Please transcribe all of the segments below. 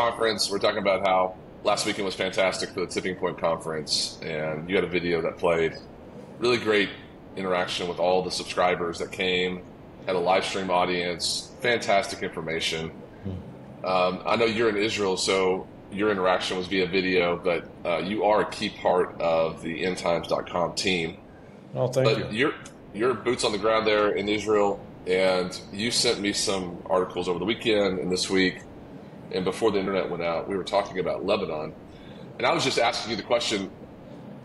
conference. We're talking about how last weekend was fantastic for the Tipping Point conference, and you had a video that played. Really great interaction with all the subscribers that came, had a live stream audience, fantastic information. I know you're in Israel, so your interaction was via video, but you are a key part of the endtimes.com team. Oh, thank you. You're boots on the ground there in Israel, and you sent me some articles over the weekend and this week, and before the internet went out, we were talking about Lebanon. And I was just asking you the question,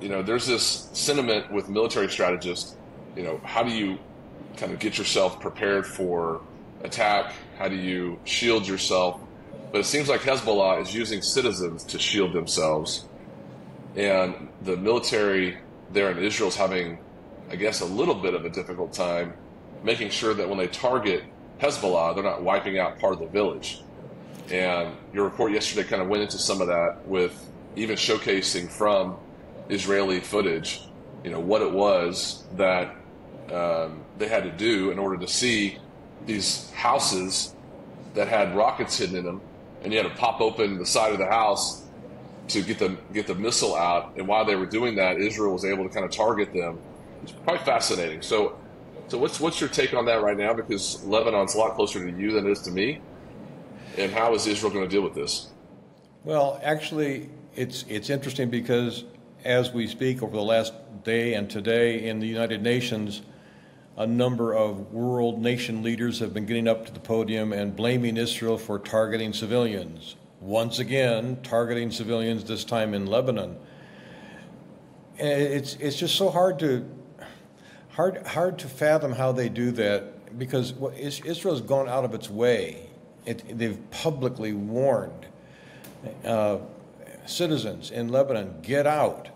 there's this sentiment with military strategists, how do you kind of get yourself prepared for attack? How do you shield yourself? But it seems like Hezbollah is using citizens to shield themselves. And the military there in Israel is having, I guess, a little bit of a difficult time making sure that when they target Hezbollah, they're not wiping out part of the village. And your report yesterday kind of went into some of that with even showcasing from Israeli footage, what it was that they had to do in order to see these houses that had rockets hidden in them, and you had to pop open the side of the house to get the missile out. And while they were doing that, Israel was able to kind of target them. It's quite fascinating. So what's your take on that right now? Because Lebanon's a lot closer to you than it is to me. And how is Israel going to deal with this? Well, actually, it's interesting because as we speak over the last day and today in the United Nations, a number of world nation leaders have been getting up to the podium and blaming Israel for targeting civilians. Once again, targeting civilians, this time in Lebanon. And it's just so hard to fathom how they do that, because Israel's gone out of its way. They've publicly warned citizens in Lebanon, get out.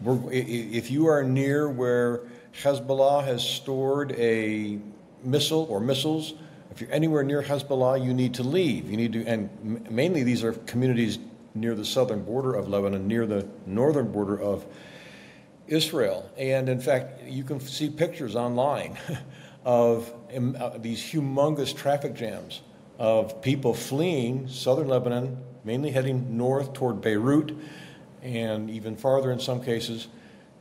If you are near where Hezbollah has stored a missile or missiles, if you're anywhere near Hezbollah, you need to leave. You need to, and mainly these are communities near the southern border of Lebanon, near the northern border of Israel. And in fact, you can see pictures online of these humongous traffic jams of people fleeing southern Lebanon, mainly heading north toward Beirut, and even farther in some cases,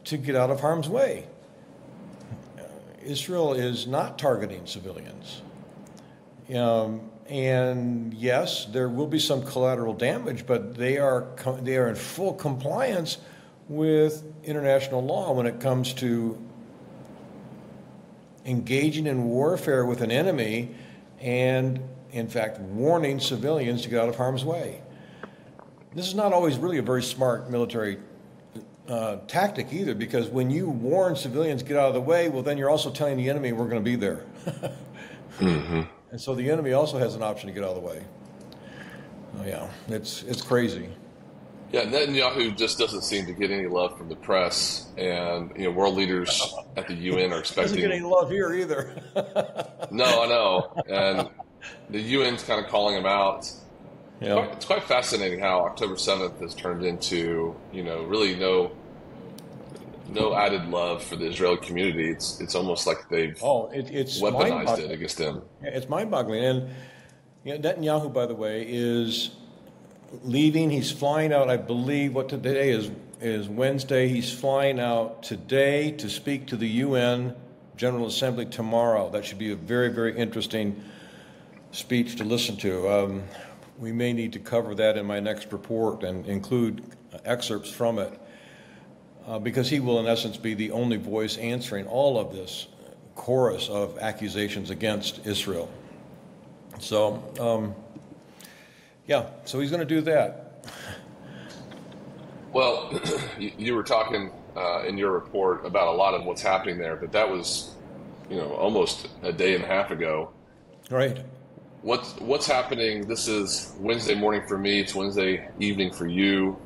to get out of harm's way. Israel is not targeting civilians. And yes, there will be some collateral damage, but they are in full compliance with international law when it comes to engaging in warfare with an enemy and, in fact, warning civilians to get out of harm's way. This is not always really a very smart military tactic either, because when you warn civilians get out of the way, well, then you're also telling the enemy we're going to be there. Mm-hmm. And so the enemy also has an option to get out of the way. Oh yeah, it's crazy. Yeah, Netanyahu just doesn't seem to get any love from the press, and world leaders at the UN are expecting. Doesn't get any love here either. No, I know, and the UN's kind of calling him out. Yeah. It's quite fascinating how October 7th has turned into, really no added love for the Israeli community. It's almost like they've it's weaponized it against them. It's mind-boggling. And Netanyahu, by the way, is leaving. He's flying out, I believe, what today is Wednesday. He's flying out today to speak to the UN General Assembly tomorrow. That should be a very, very interesting speech to listen to. We may need to cover that in my next report and include excerpts from it, because he will, in essence, be the only voice answering all of this chorus of accusations against Israel. So, so he's going to do that. Well, you were talking in your report about a lot of what's happening there, but that was, almost a day and a half ago. Right. What's happening? This is Wednesday morning for me. It's Wednesday evening for you.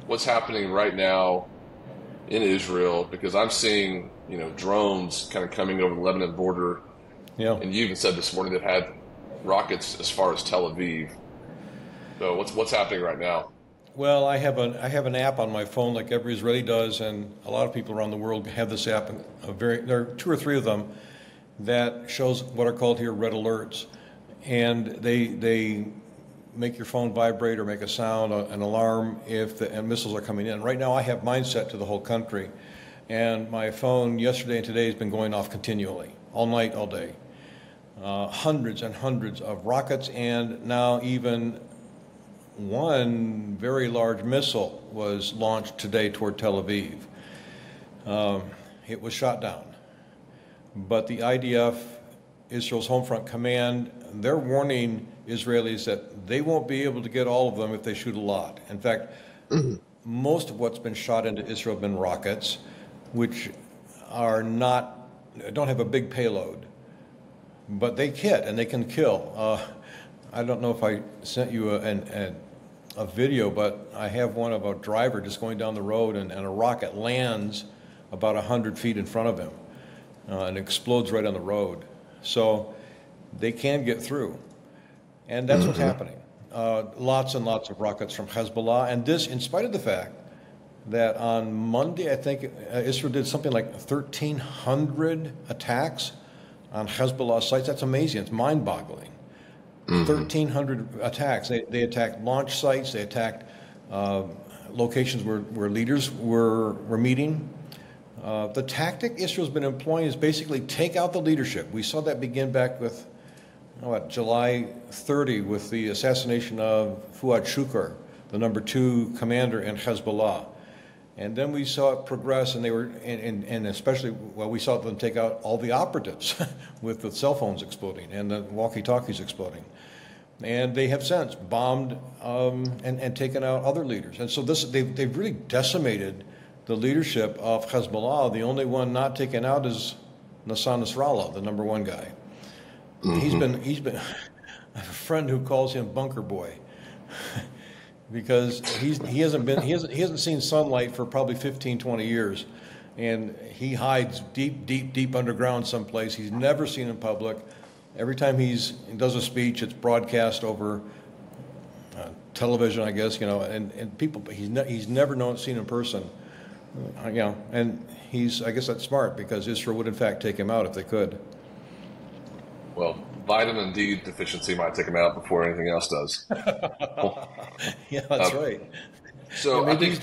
What's happening right now in Israel? Because I'm seeing, drones kind of coming over the Lebanon border. Yeah. And you even said this morning they've had rockets as far as Tel Aviv. So what's happening right now? Well, I have an app on my phone like every Israeli does, and a lot of people around the world have this app. There are 2 or 3 of them that shows what are called here red alerts. And they make your phone vibrate or make a sound, an alarm, if the missiles are coming in. Right now I have mine set to the whole country, and my phone yesterday and today has been going off continually, all night, all day. Hundreds and hundreds of rockets, and now even one very large missile was launched today toward Tel Aviv. It was shot down. But the IDF, Israel's Home Front Command, they're warning Israelis that they won't be able to get all of them if they shoot a lot. In fact, most of what's been shot into Israel have been rockets, which don't have a big payload. But they hit and they can kill. I don't know if I sent you a video, but I have one of a driver just going down the road, and a rocket lands about 100 feet in front of him and explodes right on the road. So they can get through. And that's what's happening. Lots and lots of rockets from Hezbollah. And this, in spite of the fact that on Monday, I think Israel did something like 1,300 attacks on Hezbollah sites. That's amazing. It's mind-boggling. 1,300 attacks. They attacked launch sites. They attacked locations where leaders were meeting. The tactic Israel's been employing is basically take out the leadership. We saw that begin back with July 30 with the assassination of Fuad Shukar, the number 2 commander in Hezbollah. And then we saw it progress, and they were, and especially, we saw them take out all the operatives with the cell phones exploding and the walkie-talkies exploding. And they have since bombed and taken out other leaders. And so they've really decimated the leadership of Hezbollah. The only one not taken out is Nasser Nasrallah, the number 1 guy. He's been. I have a friend who calls him Bunker Boy. Because he hasn't seen sunlight for probably 15, 20 years, and he hides deep underground someplace. He's never seen in public. Every time he does a speech, it's broadcast over television, I guess, and people. He's never seen in person, and I guess that's smart, because Israel would in fact take him out if they could. Well, vitamin D deficiency might take him out before anything else does. Yeah, that's right. So I think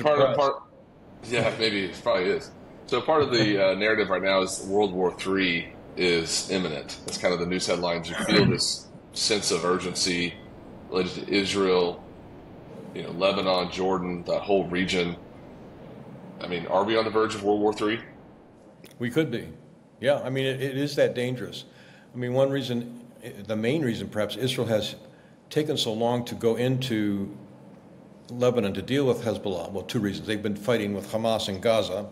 maybe it probably is. So part of the narrative right now is World War III is imminent. That's kind of the news headlines. You feel this sense of urgency related to Israel, Lebanon, Jordan, that whole region. I mean, are we on the verge of World War III? We could be. Yeah, I mean, it is that dangerous. I mean, one reason, the main reason perhaps, Israel has taken so long to go into Lebanon to deal with Hezbollah. Well, 2 reasons. They've been fighting with Hamas in Gaza,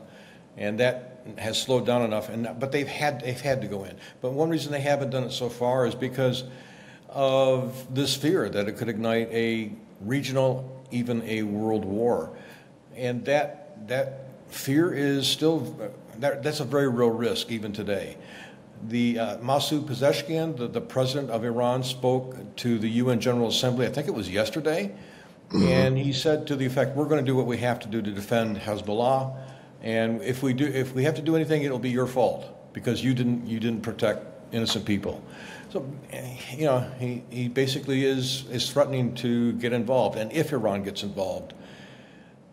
and that has slowed down enough. But they've had to go in. But one reason they haven't done it so far is because of this fear that it could ignite a regional, even a world war, and that fear is still that's a very real risk even today. The Masoud Pezeshkian, the president of Iran, spoke to the UN General Assembly, I think it was yesterday, and he said to the effect, we're going to do what we have to do to defend Hezbollah, and if we have to do anything, it'll be your fault, because you didn't protect innocent people. So, he basically is threatening to get involved, and if Iran gets involved,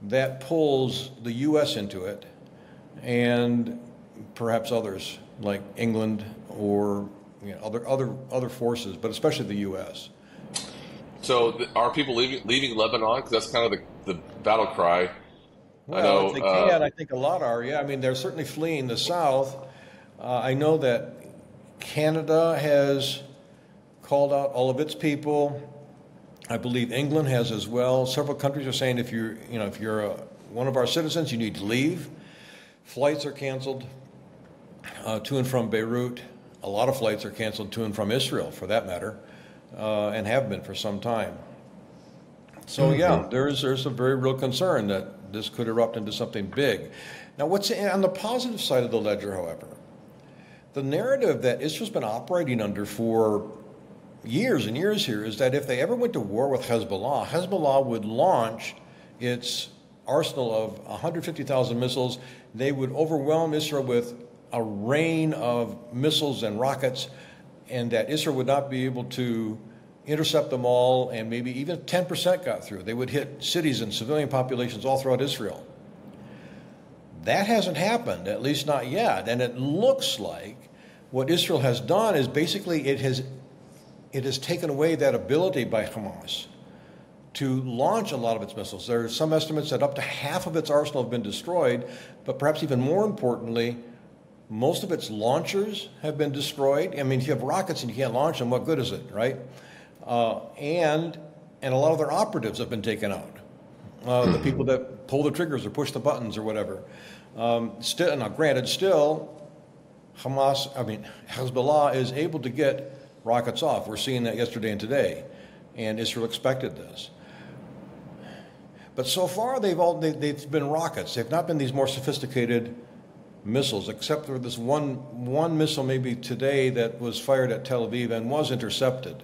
that pulls the U.S. into it, and perhaps others, like England or other forces, but especially the U.S. So are people leaving Lebanon? Because that's kind of the battle cry. Well, if they can, I think a lot are. Yeah, I mean, they're certainly fleeing the south. I know that Canada has called out all of its people. I believe England has as well. Several countries are saying if you're one of our citizens, you need to leave. Flights are canceled to and from Beirut. A lot of flights are canceled to and from Israel, for that matter, and have been for some time. So yeah, there's a very real concern that this could erupt into something big. Now, what's on the positive side of the ledger, however, the narrative that Israel's been operating under for years and years here is that if they ever went to war with Hezbollah, Hezbollah would launch its arsenal of 150,000 missiles. They would overwhelm Israel with a rain of missiles and rockets, and that Israel would not be able to intercept them all, and maybe even 10% got through. They would hit cities and civilian populations all throughout Israel. That hasn't happened, at least not yet. And it looks like what Israel has done is basically it has taken away that ability by Hamas to launch a lot of its missiles. There are some estimates that up to half of its arsenal have been destroyed, but perhaps even more importantly, most of its launchers have been destroyed. I mean, if you have rockets and you can't launch them, what good is it, right? And a lot of their operatives have been taken out. The people that pull the triggers or push the buttons or whatever. Still, Hezbollah is able to get rockets off. We're seeing that yesterday and today, and Israel expected this. But so far, they've been rockets. They've not been these more sophisticated missiles, except for this one missile maybe today that was fired at Tel Aviv and was intercepted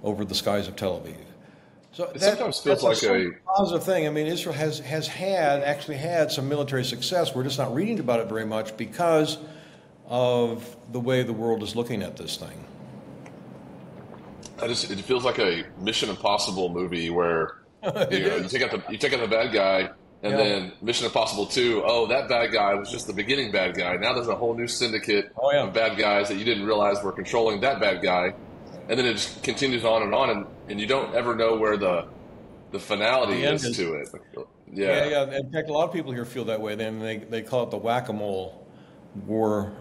over the skies of Tel Aviv. So it sometimes feels like a positive thing. I mean, Israel has actually had some military success. We're just not reading about it very much because of the way the world is looking at this thing. It feels like a Mission Impossible movie where you take out the bad guy, and then Mission Impossible 2. Oh, that bad guy was just the beginning bad guy. Now there's a whole new syndicate of bad guys that you didn't realize were controlling that bad guy, and then it just continues on, and you don't ever know where the finality is to it. Yeah. In fact, a lot of people here feel that way. Then they call it the whack-a-mole war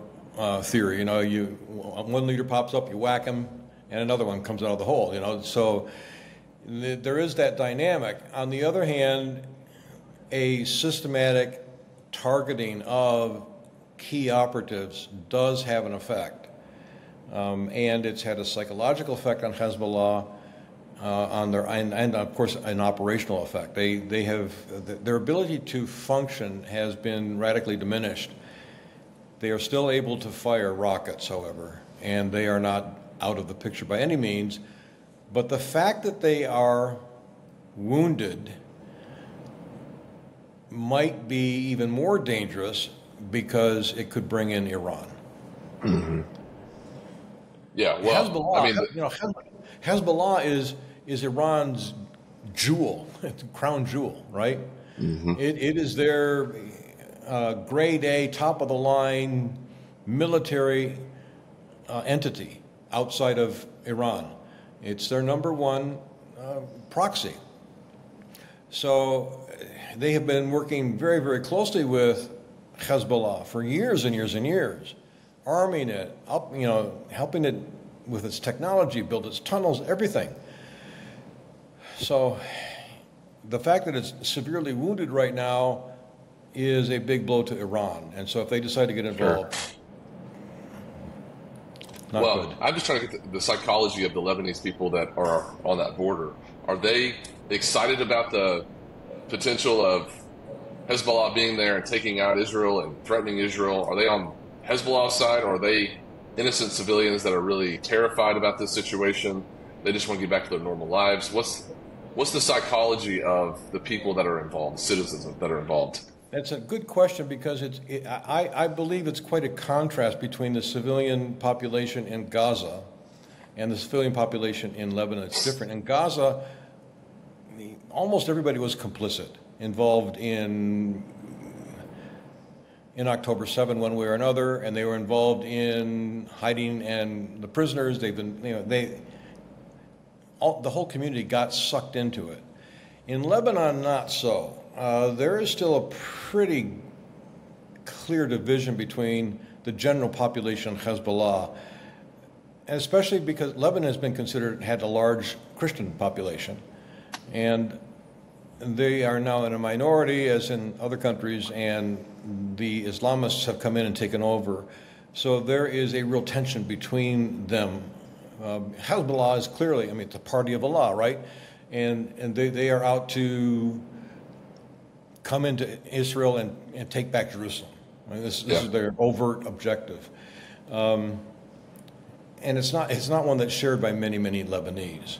theory. You know, one leader pops up, you whack him, and another one comes out of the hole. You know, so there is that dynamic. On the other hand, a systematic targeting of key operatives does have an effect, and it's had a psychological effect on Hezbollah, and of course an operational effect. They have their ability to function has been radically diminished. They are still able to fire rockets, however, and they are not out of the picture by any means. But the fact that they are wounded might be even more dangerous because it could bring in Iran. Mm-hmm. Yeah, well, Hezbollah is Iran's jewel, crown jewel, right? Mm-hmm. It is their grade A, top of the line military entity outside of Iran. It's their number one proxy. So they have been working very, very closely with Hezbollah for years and years and years, arming it, helping it with its technology, build its tunnels, everything. So the fact that it's severely wounded right now is a big blow to Iran. And so if they decide to get involved, good. I'm just trying to get the psychology of the Lebanese people that are on that border. Are they excited about the potential of Hezbollah being there and taking out Israel and threatening Israel? Are they on Hezbollah's side, or are they innocent civilians that are really terrified about this situation? They just want to get back to their normal lives. What's the psychology of the people that are involved, citizens that are involved? That's a good question because I believe it's quite a contrast between the civilian population in Gaza and the civilian population in Lebanon. It's different. In Gaza, almost everybody was complicit, involved in October 7 one way or another, and they were involved in hiding and the prisoners. They've been, the whole community got sucked into it. In Lebanon, not so. There is still a pretty clear division between the general population and Hezbollah, and especially because Lebanon has been had a large Christian population, and they are now in a minority, as in other countries, and the Islamists have come in and taken over. So there is a real tension between them. Hezbollah is clearly, it's a party of Allah, right? And they are out to come into Israel and take back Jerusalem. This is their overt objective. And it's not one that's shared by many, many Lebanese.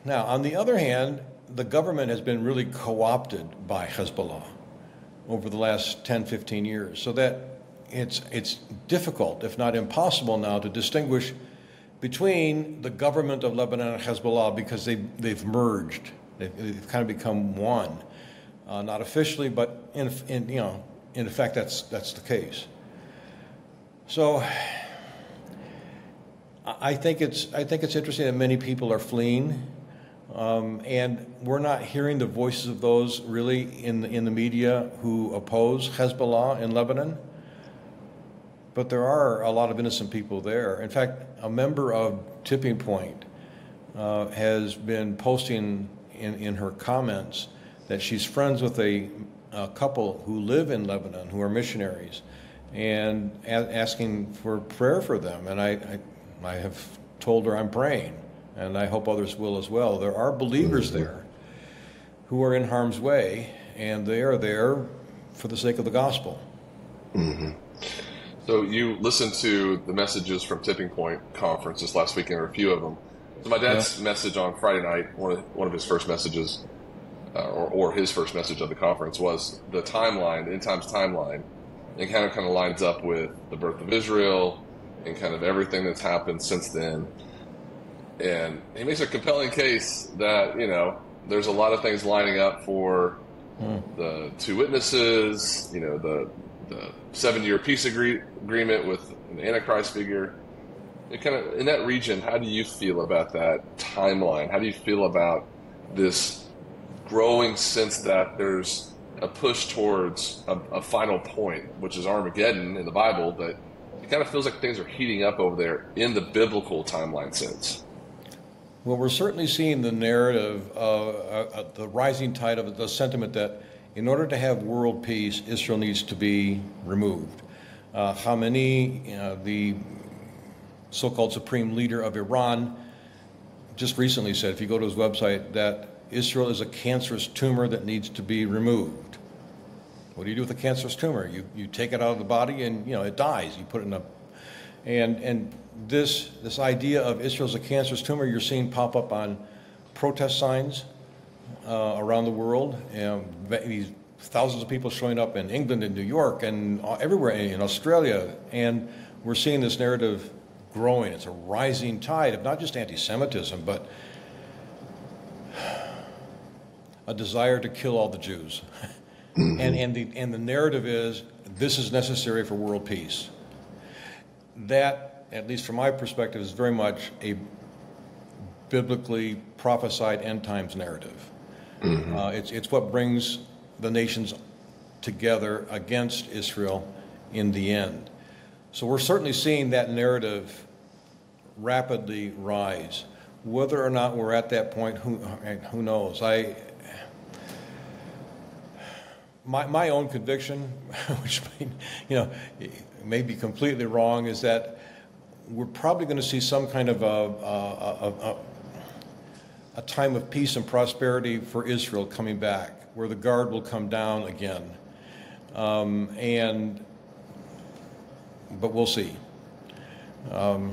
Now, on the other hand, the government has been really co-opted by Hezbollah over the last 10, 15 years, so that it's difficult, if not impossible now, to distinguish between the government of Lebanon and Hezbollah, because they've merged. They've kind of become one. Not officially, but in effect, that's the case. So I think it's interesting that many people are fleeing, and we're not hearing the voices of those really in the media who oppose Hezbollah in Lebanon. But there are a lot of innocent people there. In fact, a member of Tipping Point has been posting in her comments that she's friends with a couple who live in Lebanon who are missionaries, and asking for prayer for them. And I have told her I'm praying, and I hope others will as well. There are believers there who are in harm's way, and they are there for the sake of the gospel. Mm-hmm. So you listened to the messages from Tipping Point Conference this last weekend, or a few of them. So my dad's message on Friday night, one of his first messages, or his first message of the conference, was the timeline, the end times timeline. It kind of lines up with the birth of Israel and kind of everything that's happened since then. And he makes a compelling case that, there's a lot of things lining up for the two witnesses, the 7-year peace agreement with an Antichrist figure. In that region, how do you feel about that timeline? How do you feel about this growing sense that there's a push towards a final point, which is Armageddon in the Bible, but it kind of feels like things are heating up over there in the biblical timeline sense? Well, we're certainly seeing the narrative, the rising tide of the sentiment that in order to have world peace, Israel needs to be removed. Khamenei, the so-called supreme leader of Iran, just recently said, if you go to his website, that Israel is a cancerous tumor that needs to be removed. What do you do with a cancerous tumor? You take it out of the body and it dies. You put it in a and this idea of Israel as a cancerous tumor you're seeing pop up on protest signs around the world. These thousands of people showing up in England and New York and everywhere in Australia, and we're seeing this narrative growing. It's a rising tide of not just anti-Semitism, but a desire to kill all the Jews. Mm-hmm. And the narrative is this is necessary for world peace. That, at least from my perspective, is very much a biblically prophesied end times narrative. Mm-hmm. It's what brings the nations together against Israel in the end. So we're certainly seeing that narrative rapidly rise. Whether or not we're at that point, who knows? My own conviction, which may be completely wrong, is that we're probably going to see some kind of a time of peace and prosperity for Israel coming back, where the guard will come down again. But we'll see. I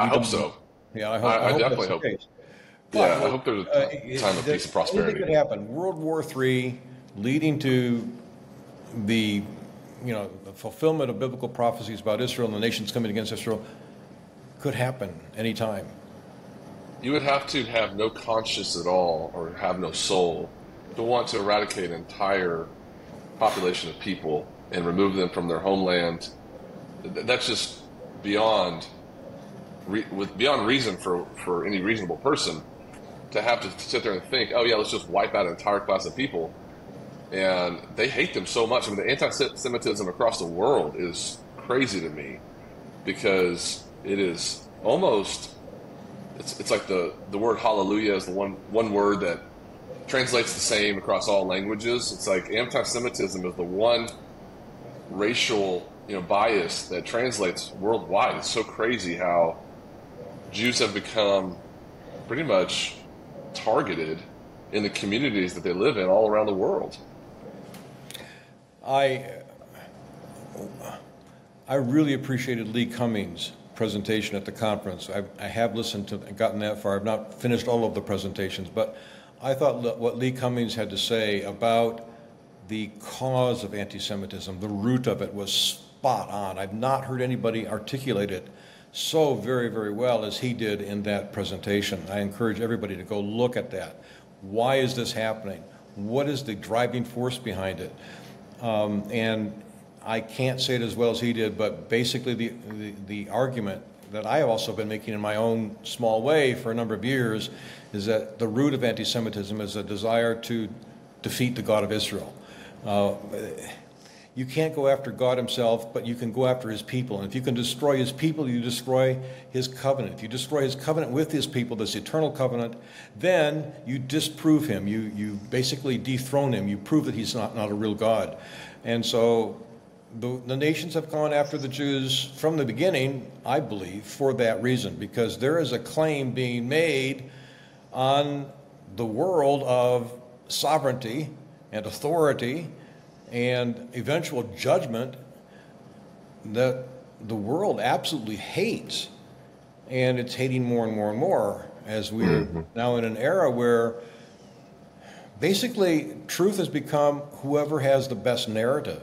hope so. Yeah, I hope definitely hope. I hope there's a time of peace and prosperity. Anything could happen. World War III, leading to the fulfillment of biblical prophecies about Israel and the nations coming against Israel, could happen anytime. You would have to have no conscience at all, or have no soul, to want to eradicate an entire population of people and remove them from their homeland. That's just beyond reason for any reasonable person to have to sit there and think, oh yeah, let's just wipe out an entire class of people. And they hate them so much. I mean, the anti-Semitism across the world is crazy to me, because it is almost, it's like the word hallelujah is the one word that translates the same across all languages. It's like anti-Semitism is the one racial bias that translates worldwide. It's so crazy how Jews have become pretty much targeted in the communities that they live in all around the world. I really appreciated Lee Cummings' presentation at the conference. I have listened to and gotten that far. I've not finished all of the presentations, but I thought what Lee Cummings had to say about the cause of anti-Semitism, the root of it, was spot on. I've not heard anybody articulate it so very, very well as he did in that presentation. I encourage everybody to go look at that. Why is this happening? What is the driving force behind it? And I can't say it as well as he did, but basically the argument that I have also been making in my own small way for a number of years is that the root of anti-Semitism is a desire to defeat the God of Israel. You can't go after God himself, but you can go after his people. And if you can destroy his people, you destroy his covenant. If you destroy his covenant with his people, this eternal covenant, then you disprove him. You basically dethrone him. You prove that he's not a real God. And so the nations have gone after the Jews from the beginning, I believe, for that reason, because there is a claim being made on the world of sovereignty and authority and eventual judgment that the world absolutely hates. And it's hating more and more and more as we're now in an era where basically truth has become whoever has the best narrative.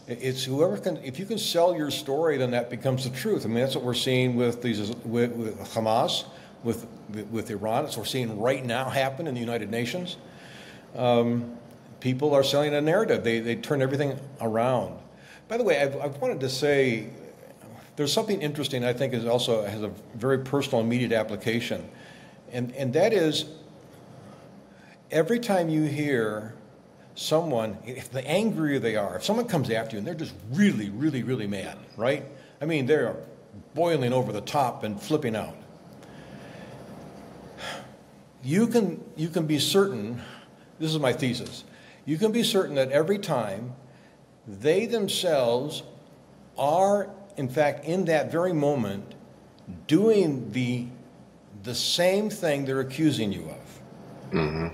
It's whoever can, if you can sell your story, then that becomes the truth. I mean, that's what we're seeing with Hamas, with Iran. It's what we're seeing right now happen in the United Nations. People are selling a narrative. They turn everything around. By the way, I've wanted to say there's something interesting I think also has a very personal, immediate application. And that is, every time you hear someone, if the angrier they are, if someone comes after you and they're just really, really, really mad, right? I mean, they're boiling over the top and flipping out. You can be certain, this is my thesis, you can be certain that every time they themselves are, in fact, in that very moment, doing the same thing they're accusing you of. Mm-hmm.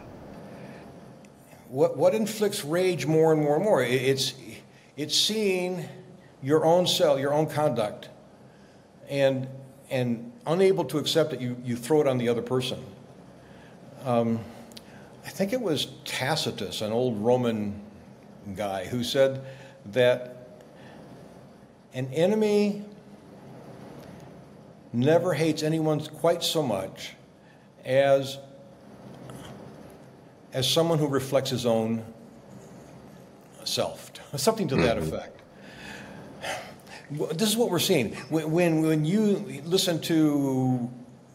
What inflicts rage more and more and more? It's seeing your own self, your own conduct, and unable to accept it, you throw it on the other person. I think it was Tacitus, an old Roman guy, who said that an enemy never hates anyone quite so much as someone who reflects his own self, something to that effect. This is what we're seeing. When you listen to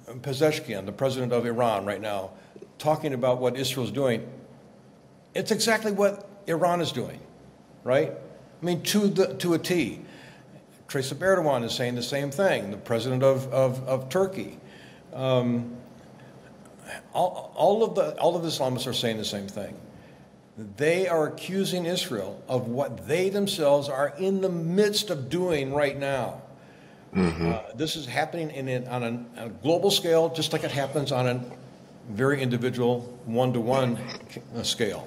Pezeshkian, the president of Iran right now, talking about what Israel's doing, it's exactly what Iran is doing, right? I mean, to a T. Recep Erdogan is saying the same thing, the president of Turkey. All of the Islamists are saying the same thing. They are accusing Israel of what they themselves are in the midst of doing right now. Mm-hmm. This is happening on a global scale, just like it happens on a very individual, one-to-one scale.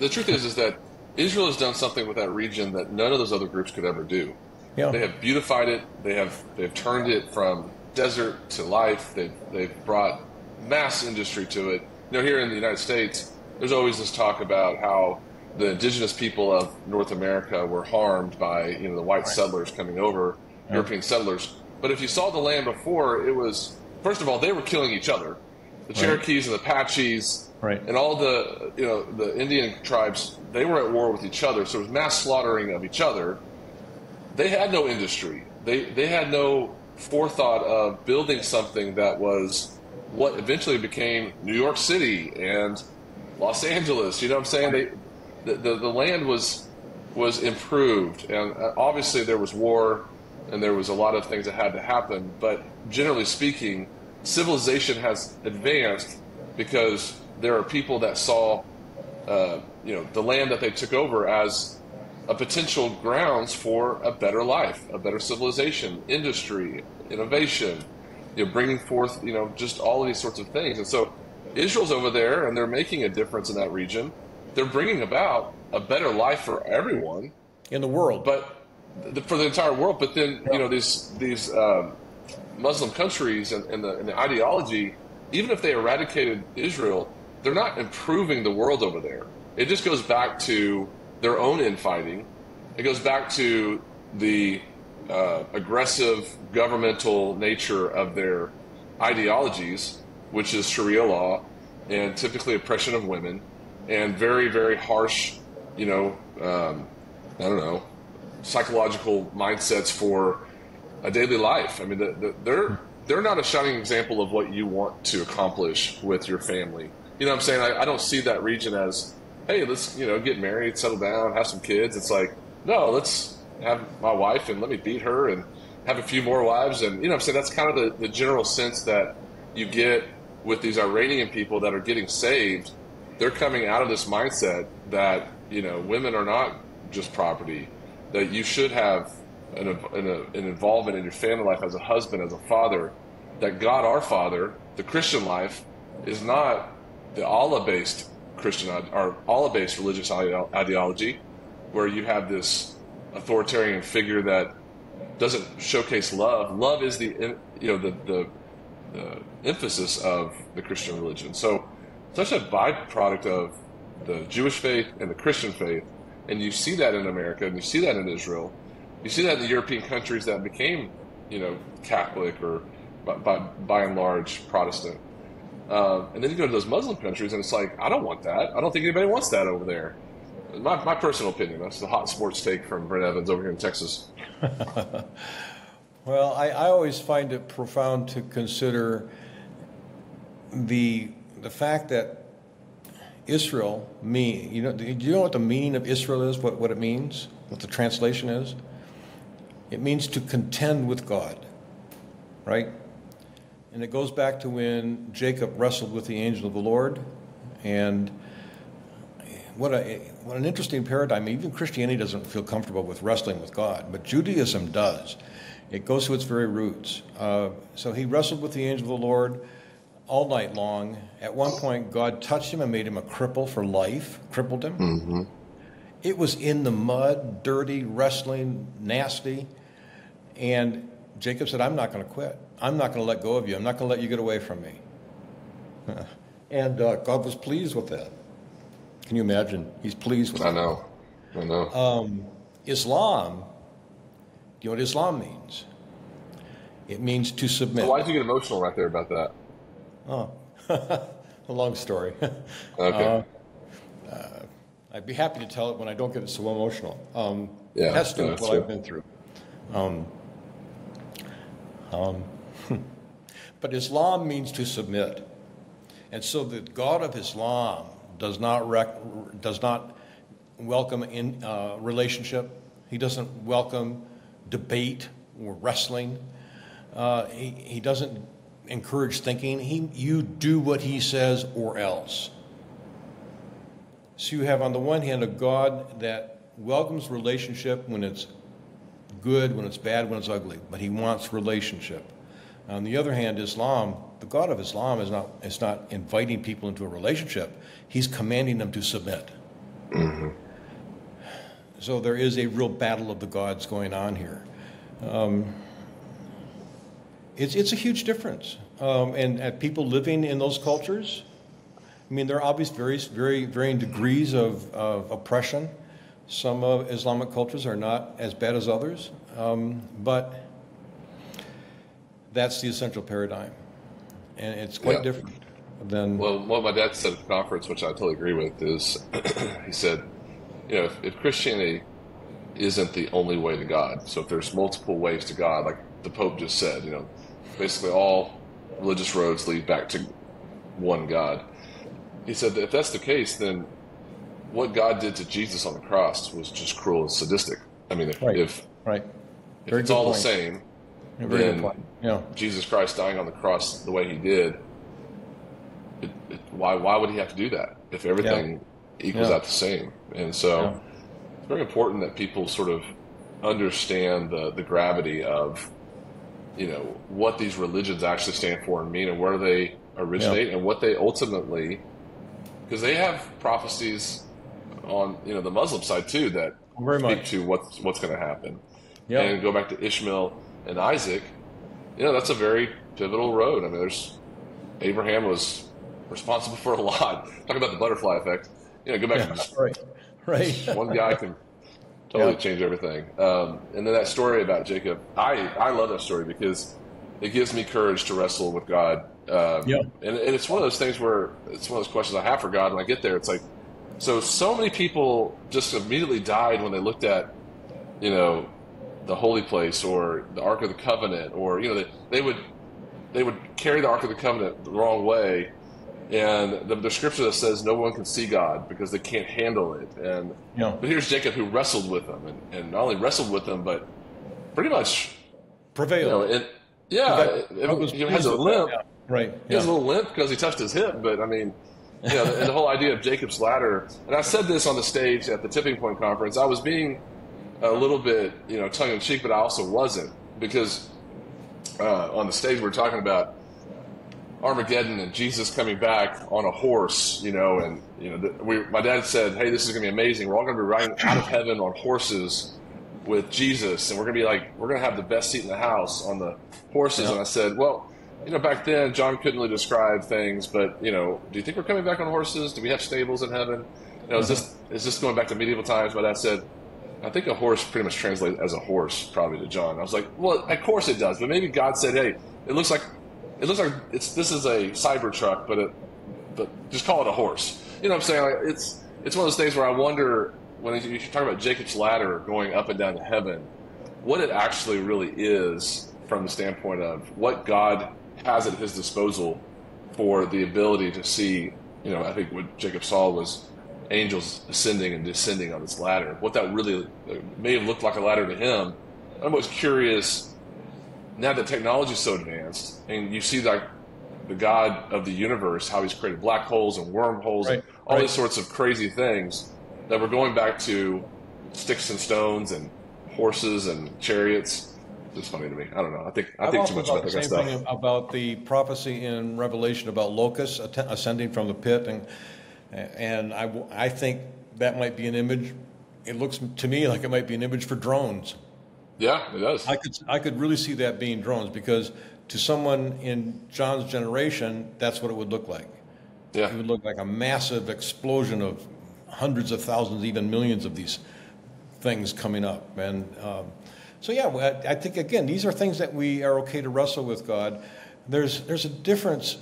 The truth is that Israel has done something with that region that none of those other groups could ever do. Yeah. They have beautified it. They've turned it from desert to life. They've brought mass industry to it. You know, here in the United States, there's always this talk about how the indigenous people of North America were harmed by, you know, the white settlers coming over, European settlers. But if you saw the land before, it was, first of all, they were killing each other. The Cherokees and the Apaches and all the, you know, the Indian tribes, they were at war with each other. So it was mass slaughtering of each other. They had no industry. They had no forethought of building something that was what eventually became New York City and Los Angeles. You know what I'm saying? The land was improved, and obviously there was war and there was a lot of things that had to happen, but generally speaking, civilization has advanced because there are people that saw you know, the land that they took over as a potential grounds for a better life, a better civilization, industry, innovation, you know, bringing forth, you know, just all of these sorts of things. And so Israel's over there and they're making a difference in that region. They're bringing about a better life for everyone in the world, but for the entire world. But then, you know, these Muslim countries and the ideology, even if they eradicated Israel, they're not improving the world over there. It just goes back to their own infighting, it goes back to the aggressive governmental nature of their ideologies, which is Sharia law and typically oppression of women and very, very harsh, I don't know, psychological mindsets for a daily life. I mean, they're not a shining example of what you want to accomplish with your family. You know what I'm saying? I don't see that region as, hey, let's, get married, settle down, have some kids. It's like, no, let's have my wife and let me beat her and have a few more wives. And, I'm saying? That's kind of the general sense that you get with these Iranian people that are getting saved. They're coming out of this mindset that, women are not just property, that you should have an involvement in your family life as a husband, as a father, that God our Father, the Christian life, is not the Allah-based Christian or Allah-based religious ideology where you have this authoritarian figure that doesn't showcase love. Love is the emphasis of the Christian religion. So such a byproduct of the Jewish faith and the Christian faith, and you see that in America, and you see that in Israel, you see that in the European countries that became, Catholic or by and large Protestant. And then you go to those Muslim countries, and it's like, I don't want that. I don't think anybody wants that over there. My personal opinion. That's the hot sports take from Brent Evans over here in Texas. Well, I always find it profound to consider the fact that Israel, do you know what the meaning of Israel is, what it means, what the translation is? It means to contend with God, right? And it goes back to when Jacob wrestled with the angel of the Lord. And what an interesting paradigm. Even Christianity doesn't feel comfortable with wrestling with God, but Judaism does. It goes to its very roots. So he wrestled with the angel of the Lord all night long. At one point, God touched him and made him a cripple for life, crippled him. Mm-hmm. It was in the mud, dirty, wrestling, nasty. And Jacob said, I'm not going to quit. I'm not going to let go of you. I'm not going to let you get away from me. And God was pleased with that. Can you imagine? He's pleased with that. I know. Islam, do you know what Islam means? It means to submit. So why did you get emotional right there about that? Oh, a long story. Okay. I'd be happy to tell it when I don't get so emotional. Yeah, that's what true. I've been through. But Islam means to submit. And so the God of Islam does not welcome in relationship. He doesn't welcome debate or wrestling. He doesn't encourage thinking. You do what he says or else. So you have on the one hand a God that welcomes relationship when it's good, when it's bad, when it's ugly, but he wants relationship. On the other hand, Islam, the God of Islam is not inviting people into a relationship. He's commanding them to submit. Mm-hmm. So there is a real battle of the gods going on here. It's a huge difference. And people living in those cultures, I mean, there are obviously very varying degrees of oppression. Some of Islamic cultures are not as bad as others, but that's the essential paradigm. And it's quite different than... Well, what my dad said at the conference, which I totally agree with, is he said, if Christianity isn't the only way to God, so if there's multiple ways to God, like the Pope just said, basically all religious roads lead back to one God. He said that if that's the case, then what God did to Jesus on the cross was just cruel and sadistic. I mean, if it's all the same, then Jesus Christ dying on the cross the way he did, why would he have to do that if everything equals out the same? And so it's very important that people sort of understand the gravity of what these religions actually stand for and mean, and where they originate, and what they ultimately, because they have prophecies on the Muslim side too that speak to what's going to happen. And go back to Ishmael and Isaac, that's a very pivotal road. I mean, Abraham was responsible for a lot. Talk about the butterfly effect. Go back to right. One guy can Totally changed everything. And then that story about Jacob, I love that story because it gives me courage to wrestle with God. And it's one of those things where it's one of those questions I have for God. When I get there, it's like, so many people just immediately died when they looked at, the holy place or the Ark of the Covenant, or, they would carry the Ark of the Covenant the wrong way. And the scripture that says no one can see God because they can't handle it. And but here's Jacob who wrestled with him, and not only wrestled with him, but pretty much prevailed. He has a limp. Yeah. Right. He has a little limp because he touched his hip. But I mean, and the whole idea of Jacob's ladder. And I said this on the stage at the Tipping Point conference. I was being a little bit, tongue in cheek, but I also wasn't, because on the stage we were talking about Armageddon and Jesus coming back on a horse, and my dad said, "Hey, this is going to be amazing. We're all going to be riding out of heaven on horses with Jesus, and we're going to have the best seat in the house on the horses." Yeah. And I said, "Well, back then John couldn't really describe things, but do you think we're coming back on horses? Do we have stables in heaven? Is this going back to medieval times?" My dad said, "I think a horse pretty much translates as a horse, probably, to John." I was like, "Well, of course it does, but maybe God said, hey, it looks like this is a cyber truck, but just call it a horse." You know what I'm saying? Like, it's one of those things where I wonder, when you talk about Jacob's ladder going up and down to heaven, what it actually really is from the standpoint of what God has at his disposal for the ability to see. I think what Jacob saw was angels ascending and descending on this ladder. What that really may have looked like a ladder to him. I'm always curious. Now that technology is so advanced, and you see like the God of the universe, how he's created black holes and wormholes, and all these sorts of crazy things, that we're going back to sticks and stones and horses and chariots. It's just funny to me. I don't know. I think too much about that kind of stuff. Thing about the prophecy in Revelation about locusts ascending from the pit, and I think that might be an image. It looks to me like it might be an image for drones. Yeah, it does. I could really see that being drones, because to someone in John's generation, that's what it would look like. Yeah. It would look like a massive explosion of hundreds of thousands, even millions of these things coming up. And I think, again, these are things that we are okay to wrestle with God. There's a difference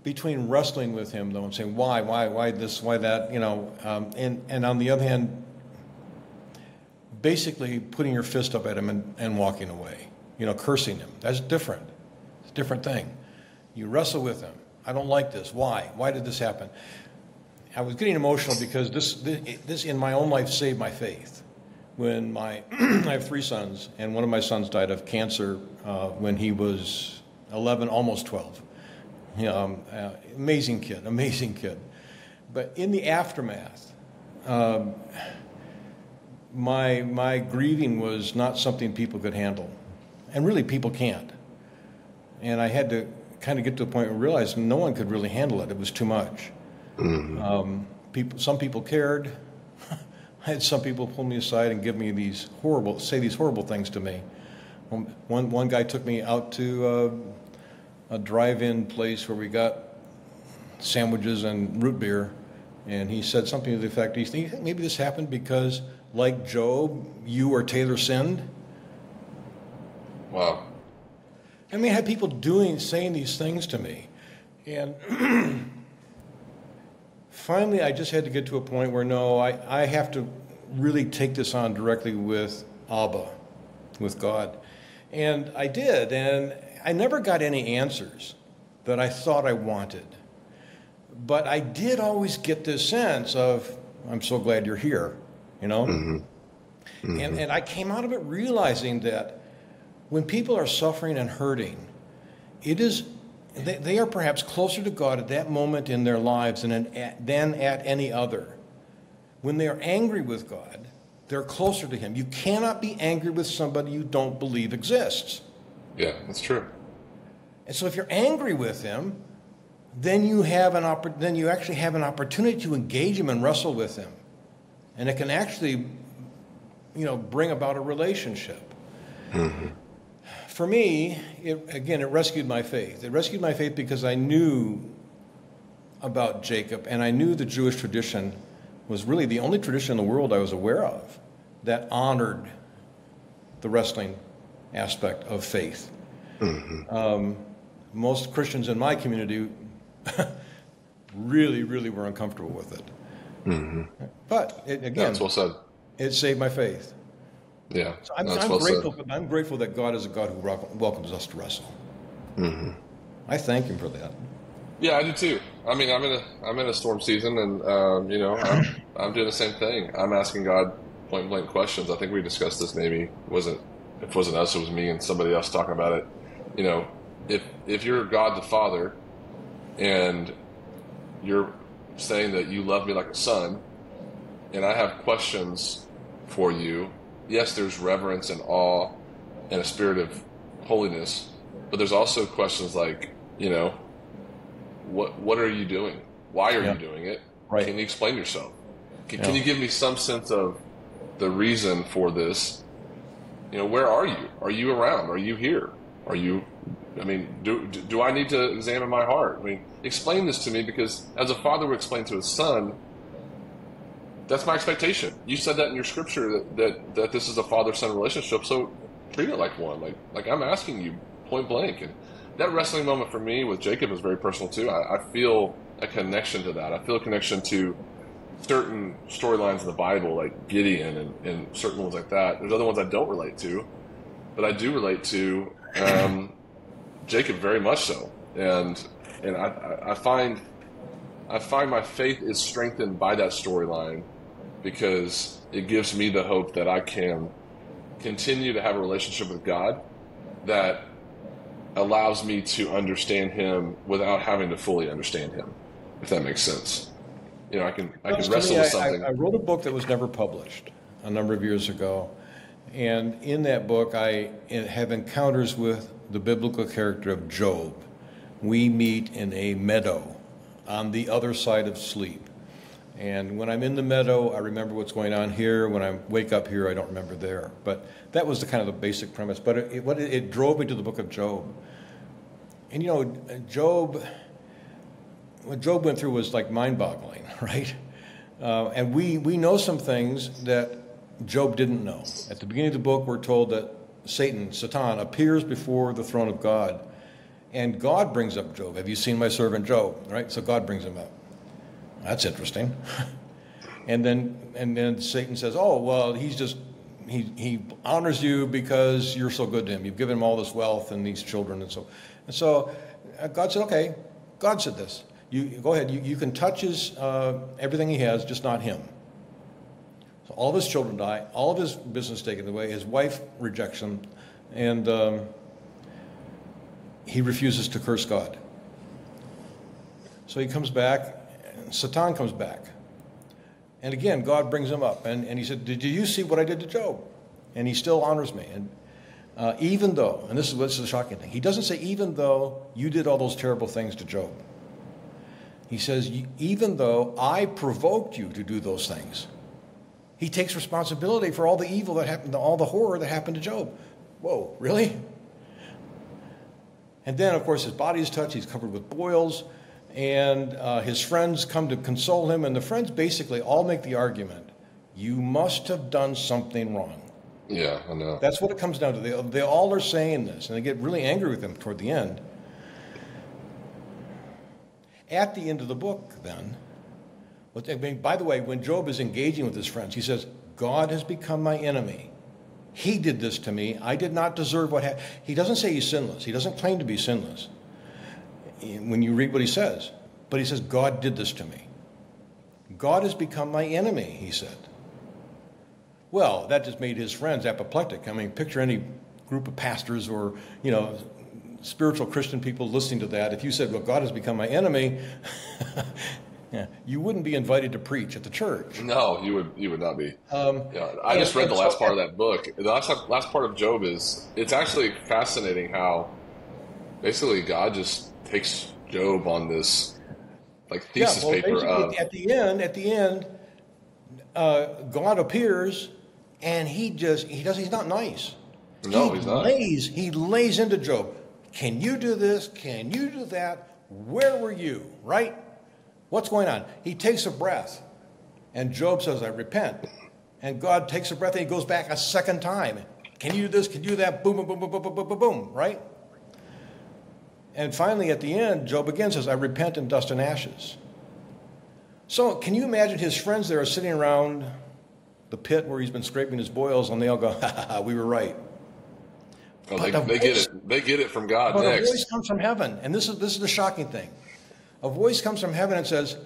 between wrestling with him, though, and saying, why this, why that, and on the other hand, basically putting your fist up at him and walking away, cursing him. That's different. It's a different thing. You wrestle with him. I don't like this. Why? Why did this happen? I was getting emotional because this in my own life saved my faith. When I have 3 sons, and one of my sons died of cancer when he was 11, almost 12. Amazing kid. But in the aftermath, my grieving was not something people could handle. And really, people can't. And I had to kind of get to a point where I realized no one could really handle it. It was too much. Mm-hmm. Some people cared. I had some people pull me aside and give me say these horrible things to me. One guy took me out to a drive-in place where we got sandwiches and root beer, and he said something to the effect, "Do you think maybe this happened because, like Job, you or Taylor sinned?" Wow. I mean, I had people saying these things to me. And finally, I just had to get to a point where, no, I have to really take this on directly with Abba, with God. And I did, and I never got any answers that I thought I wanted. But I did always get this sense of, I'm so glad you're here, Mm-hmm. Mm-hmm. And I came out of it realizing that when people are suffering and hurting, they are perhaps closer to God at that moment in their lives than at any other. When they are angry with God, they're closer to him. You cannot be angry with somebody you don't believe exists. Yeah, that's true. And so if you're angry with him, then you actually have an opportunity to engage him and wrestle with him. And it can actually, bring about a relationship. Mm-hmm. For me, it rescued my faith. It rescued my faith because I knew about Jacob, and I knew the Jewish tradition was really the only tradition in the world I was aware of that honored the wrestling aspect of faith. Most Christians in my community really, really were uncomfortable with it. But again, that's well said. It saved my faith. Yeah, so I'm grateful. Said. I'm grateful that God is a God who welcomes us to wrestle. I thank Him for that. Yeah, I do too. I mean, I'm in a storm season, and I'm doing the same thing. I'm asking God point blank questions. I think we discussed this. Maybe if it wasn't us, it was me and somebody else talking about it. You know, if you're God the Father, and you're saying that you love me like a son, and I have questions for you. Yes, there's reverence and awe and a spirit of holiness, but there's also questions like, what are you doing? Why are you doing it? Right. Can you explain yourself? Can you give me some sense of the reason for this? Where are you? Are you around? Are you here? Do I need to examine my heart? Explain this to me, because as a father would explain to his son, that's my expectation. You said that in your scripture that this is a father-son relationship, so treat it like one. Like I'm asking you point blank. And that wrestling moment for me with Jacob is very personal too. I feel a connection to that. I feel a connection to certain storylines in the Bible, like Gideon and certain ones like that. There's other ones I don't relate to, but I do relate to Jacob very much so. And I find my faith is strengthened by that storyline, because it gives me the hope that I can continue to have a relationship with God that allows me to understand Him without having to fully understand Him, if that makes sense. I can wrestle with something. I wrote a book that was never published a number of years ago, and in that book I have encounters with the biblical character of Job. We meet in a meadow on the other side of sleep. And when I'm in the meadow, I remember what's going on here. When I wake up here, I don't remember there. But that was the kind of the basic premise. But it drove me to the book of Job. And what Job went through was like mind-boggling, right? And we know some things that Job didn't know. At the beginning of the book, we're told that Satan appears before the throne of God. And God brings up Job. Have you seen my servant Job? Right? So God brings him up. That's interesting. And then Satan says, oh, well, he honors you because you're so good to him. You've given him all this wealth and these children. And so God said, okay, God said this. You go ahead. You can touch everything he has, just not him. So all of his children die. All of his business taken away. His wife rejects him. And he refuses to curse God. So he comes back. Satan comes back. And again, God brings him up. And he said, did you see what I did to Job? And he still honors me. And even though, and this is the shocking thing, he doesn't say, even though you did all those terrible things to Job. He says, even though I provoked you to do those things. He takes responsibility for all the evil that happened, all the horror that happened to Job. Whoa, really? And then, of course, his body is touched. He's covered with boils. And his friends come to console him. And the friends basically all make the argument, you must have done something wrong. Yeah, I know. That's what it comes down to. They all are saying this. And they get really angry with him toward the end. At the end of the book, then, by the way, when Job is engaging with his friends, he says, God has become my enemy. He did this to me. I did not deserve what happened. He doesn't say he's sinless. He doesn't claim to be sinless when you read what he says. But he says, God did this to me. God has become my enemy, he said. Well, that just made his friends apoplectic. I mean, picture any group of pastors or, spiritual Christian people listening to that. If you said, well, God has become my enemy, you wouldn't be invited to preach at the church. No, you would not be. I just read the last part of that book. The last part of Job it's actually fascinating basically God just takes Job on this thesis paper of. At the end, God appears and he's not nice. No, he's not. He lays into Job. Can you do this? Can you do that? Where were you? Right? What's going on? He takes a breath. And Job says, I repent. And God takes a breath and he goes back a second time. Can you do this? Can you do that? Boom, boom, boom, boom, boom, boom, boom, boom, boom, right? And finally, at the end, Job again says, I repent in dust and ashes. So can you imagine his friends there are sitting around the pit where he's been scraping his boils, and they all go, ha, ha, ha, we were right. Oh, they get it. They get it from God but next. A voice comes from heaven, and this is the shocking thing. A voice comes from heaven and says,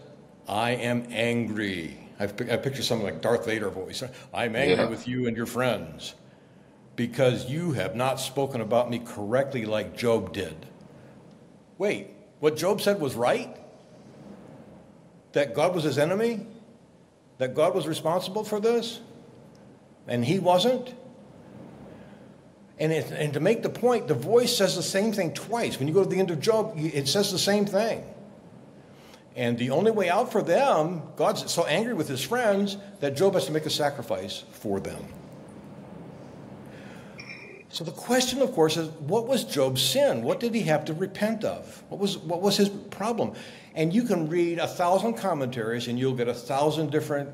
I am angry. I picture something like Darth Vader voice. I'm angry with you and your friends because you have not spoken about me correctly like Job did. Wait, what Job said was right? That God was his enemy? That God was responsible for this? And he wasn't? And to make the point, the voice says the same thing twice. When you go to the end of Job, it says the same thing. And the only way out for them, God's so angry with his friends that Job has to make a sacrifice for them. So the question, of course, is what was Job's sin? What did he have to repent of? What was his problem? And you can read 1,000 commentaries and you'll get 1,000 different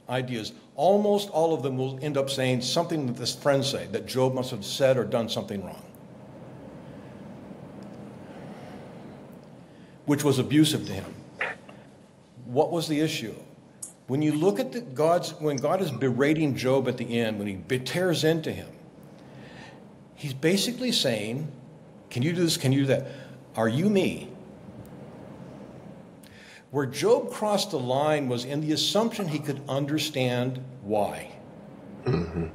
ideas. Almost all of them will end up saying something that his friends say, that Job must have said or done something wrong, which was abusive to him. What was the issue? When you look at when God is berating Job at the end, when he tears into him, he's basically saying, can you do this? Can you do that? Are you me? Where Job crossed the line was in the assumption he could understand why. Mm-hmm.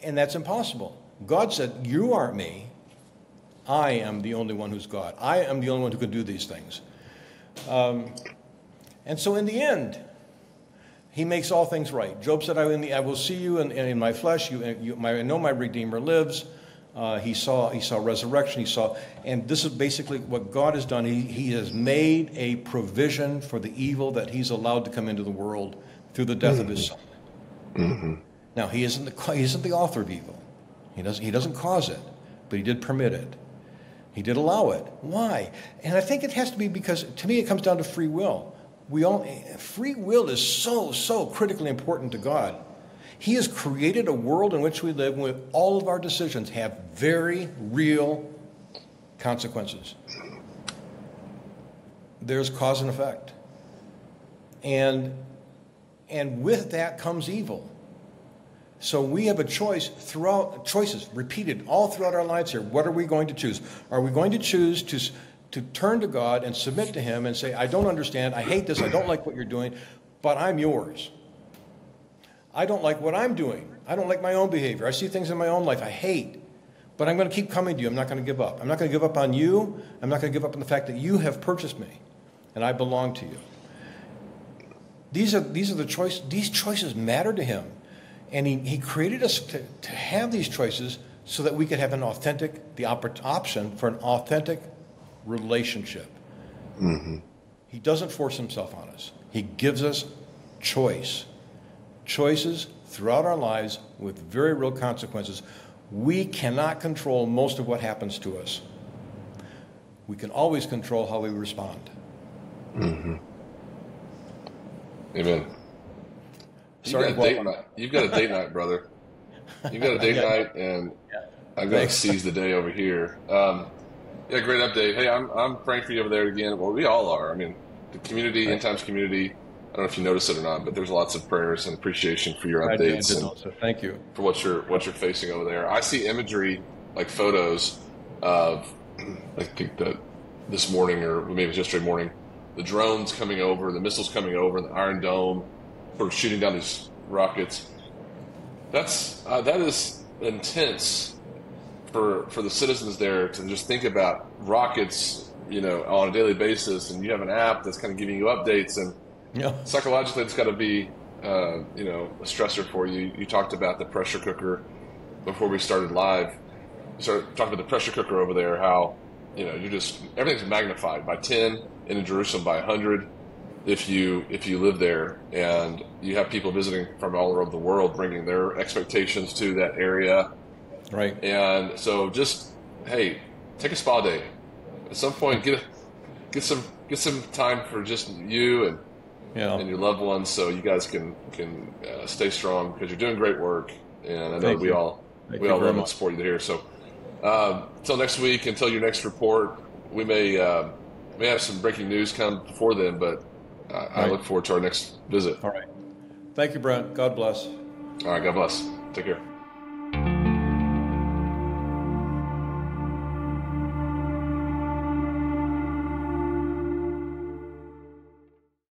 And that's impossible. God said, you aren't me. I am the only one who's God. I am the only one who can do these things. And so in the end, he makes all things right. Job said, I will see you in my flesh. I know my Redeemer lives. He saw resurrection. And this is basically what God has done. He has made a provision for the evil that he's allowed to come into the world through the death of his son. Mm-hmm. Now, he isn't the author of evil. He doesn't cause it, but he did permit it. He did allow it. Why? And I think it has to be because, to me, it comes down to free will. Free will is so critically important to God. He has created a world in which we live with all of our decisions have very real consequences. There's cause and effect. And with that comes evil. So we have a choices repeated all throughout our lives here. What are we going to choose? Are we going to choose to turn to God and submit to him and say, I don't understand, I hate this, I don't like what you're doing, but I'm yours. I don't like what I'm doing. I don't like my own behavior. I see things in my own life I hate, but I'm going to keep coming to you. I'm not going to give up. I'm not going to give up on you. I'm not going to give up on the fact that you have purchased me and I belong to you. These are the choices. These choices matter to him. And he created us to have these choices so that we could have the option for an authentic relationship. Mm-hmm. He doesn't force himself on us. He gives us choices throughout our lives with very real consequences. We cannot control most of what happens to us. We can always control how we respond. Mm-hmm. Amen. You've got a date night, brother. You've got a date night, and I'm going to seize the day over here. Great update. Hey, I'm praying for you over there again. Well, we all are. I mean, the community, End Times community, I don't know if you noticed it or not, but there's lots of prayers and appreciation for your updates. And thank you for what you're facing over there. I see imagery, like photos of, I think that this morning, or maybe it was yesterday morning, the drones coming over, the missiles coming over, the Iron Dome, sort of shooting down these rockets. That is intense for the citizens there to just think about rockets, on a daily basis, and you have an app that's kind of giving you updates, and psychologically it's got to be a stressor for you. You talked about the pressure cooker before we started live. You started talking about the pressure cooker over there, how everything's magnified by 10, and in Jerusalem by 100 if you live there, and you have people visiting from all over the world bringing their expectations to that area. Right. And so just, hey, take a spa day. At some point, get some time for just you, and and your loved ones, so you guys can stay strong, because you're doing great work, and I know we all love and support you here. So until next week, until your next report, we may have some breaking news come before then, but I look forward to our next visit. All right. Thank you, Brent. God bless. All right. God bless. Take care.